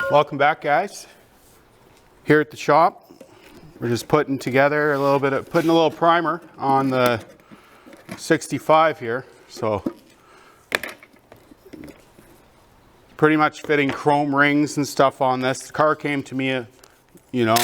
Welcome back, guys. Here at the shop, we're just putting together a little bit of, putting a little primer on the 65 here. So pretty much fitting chrome rings and stuff on this. The car came to me, you know,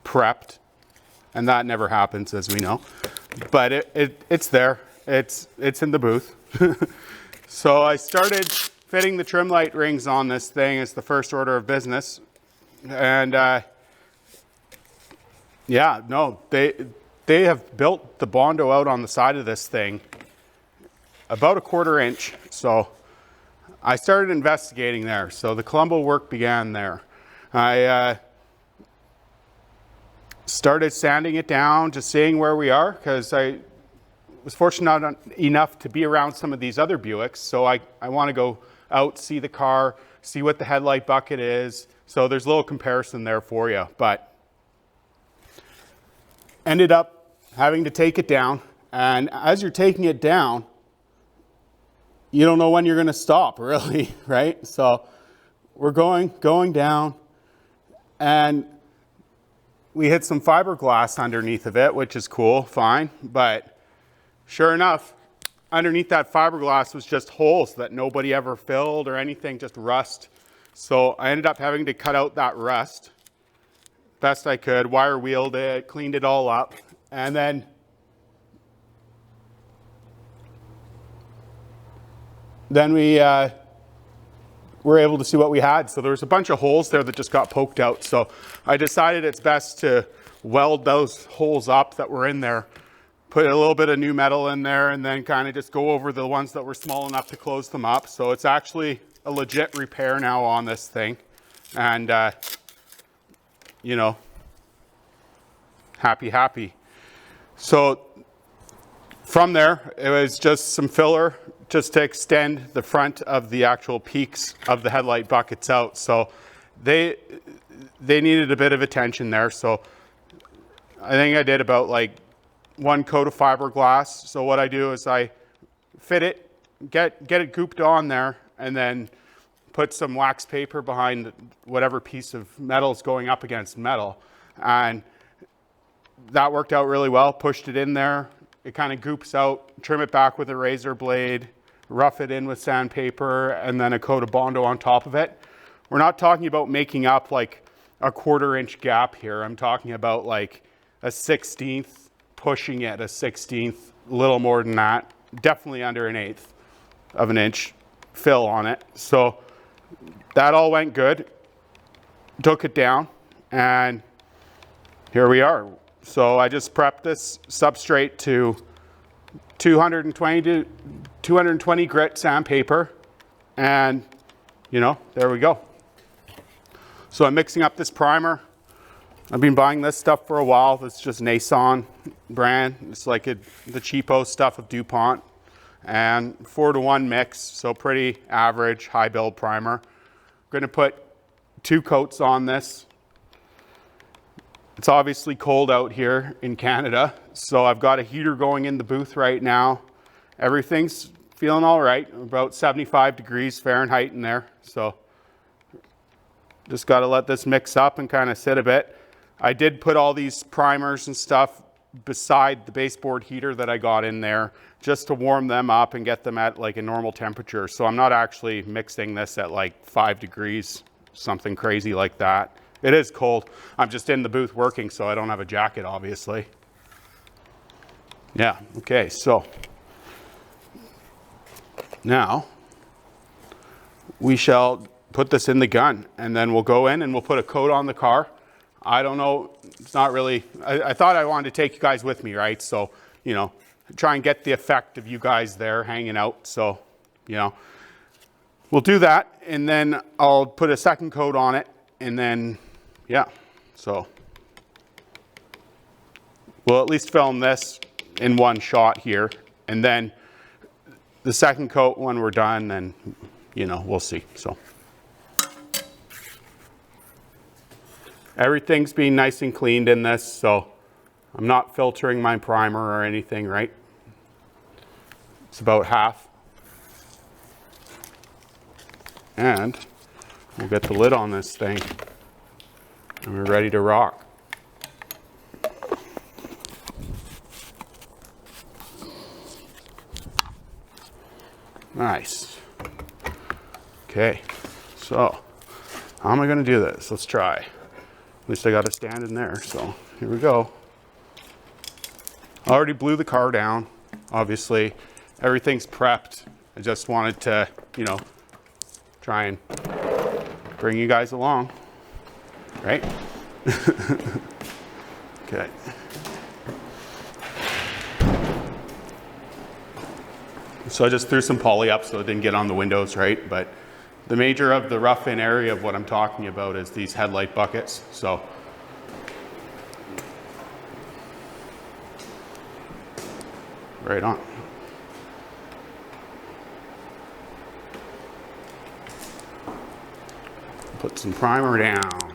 prepped, and that never happens, as we know. But it's there. It's in the booth. So I started fitting the trim light rings on this thing as the first order of business. And yeah, no, they have built the Bondo out on the side of this thing about 1/4 inch. So I started investigating there. So the Colombo work began there. I started sanding it down, just seeing where we are, because I was fortunate enough to be around some of these other Buicks. So I want to go out, see the car, see what the headlight bucket is. So there's a little comparison there for you, but ended up having to take it down. And as you're taking it down, you don't know when you're going to stop, really, right? So we're going down, and we hit some fiberglass underneath of it, which is cool, fine. But sure enough, underneath that fiberglass was just holes that nobody ever filled or anything, just rust. So I ended up having to cut out that rust best I could, wire wheeled it, cleaned it all up, and then we were able to see what we had. So there was a bunch of holes there that just got poked out. So I decided it's best to weld those holes up that were in there, put a little bit of new metal in there, and then kind of just go over the ones that were small enough to close them up. So it's actually a legit repair now on this thing. And, you know, happy. So from there, it was just some filler just to extend the front of the actual peaks of the headlight buckets out. So they needed a bit of attention there. So I think I did about like 1 coat of fiberglass. So what I do is I fit it, get it gooped on there, and then put some wax paper behind whatever piece of metal is going up against metal. And that worked out really well. Pushed it in there. It kind of goops out, trim it back with a razor blade, rough it in with sandpaper, and then a coat of Bondo on top of it. We're not talking about making up like a 1/4 inch gap here. I'm talking about like a 1/16, pushing it a 1/16, a little more than that, definitely under 1/8 of an inch fill on it. So that all went good. Took it down, and here we are. So I just prepped this substrate to 220 grit sandpaper, and you know, there we go. So I'm mixing up this primer. I've been buying this stuff for a while. It's just Nason brand. It's like the cheapo stuff of DuPont, and 4-to-1 mix. So pretty average, high build primer. I'm going to put 2 coats on this. It's obviously cold out here in Canada, so I've got a heater going in the booth right now. Everything's feeling all right, about 75 degrees Fahrenheit in there. So just got to let this mix up and kind of sit a bit. I did put all these primers and stuff beside the baseboard heater that I got in there just to warm them up and get them at like a normal temperature. So I'm not actually mixing this at like 5 degrees, something crazy like that. It is cold. I'm just in the booth working, so I don't have a jacket, obviously. Yeah, okay, so now we shall put this in the gun, and then we'll go in and we'll put a coat on the car. I don't know, it's not really, I thought I wanted to take you guys with me, right? So, you know, try and get the effect of you guys there hanging out. So, you know, we'll do that, and then I'll put a second coat on it, and then yeah, so we'll at least film this in one shot here, and then the second coat when we're done, then, you know, we'll see. So everything's being nice and cleaned in this, so I'm not filtering my primer or anything, right? It's about half. And We'll get the lid on this thing and we're ready to rock. Nice. Okay, so how am I gonna do this? Let's try. At least I got a stand in there, so here we go. I already blew the car down, obviously. Everything's prepped. I just wanted to, you know, try and bring you guys along, right? Okay. So I just threw some poly up so it didn't get on the windows, right? But the major of the rough-in area of what I'm talking about is these headlight buckets. So right on. Put some primer down.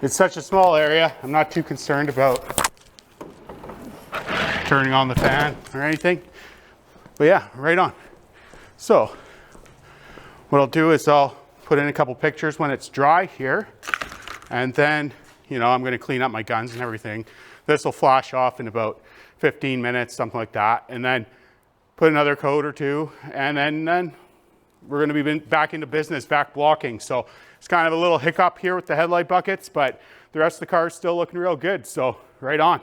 It's such a small area, I'm not too concerned about turning on the fan or anything. But yeah, right on. So what I'll do is I'll put in a couple pictures when it's dry here. And then, you know, I'm gonna clean up my guns and everything. This will flash off in about 15 minutes, something like that. And then put another coat or two. And then we're gonna be back into business, back blocking. So it's kind of a little hiccup here with the headlight buckets, but the rest of the car is still looking real good. So right on.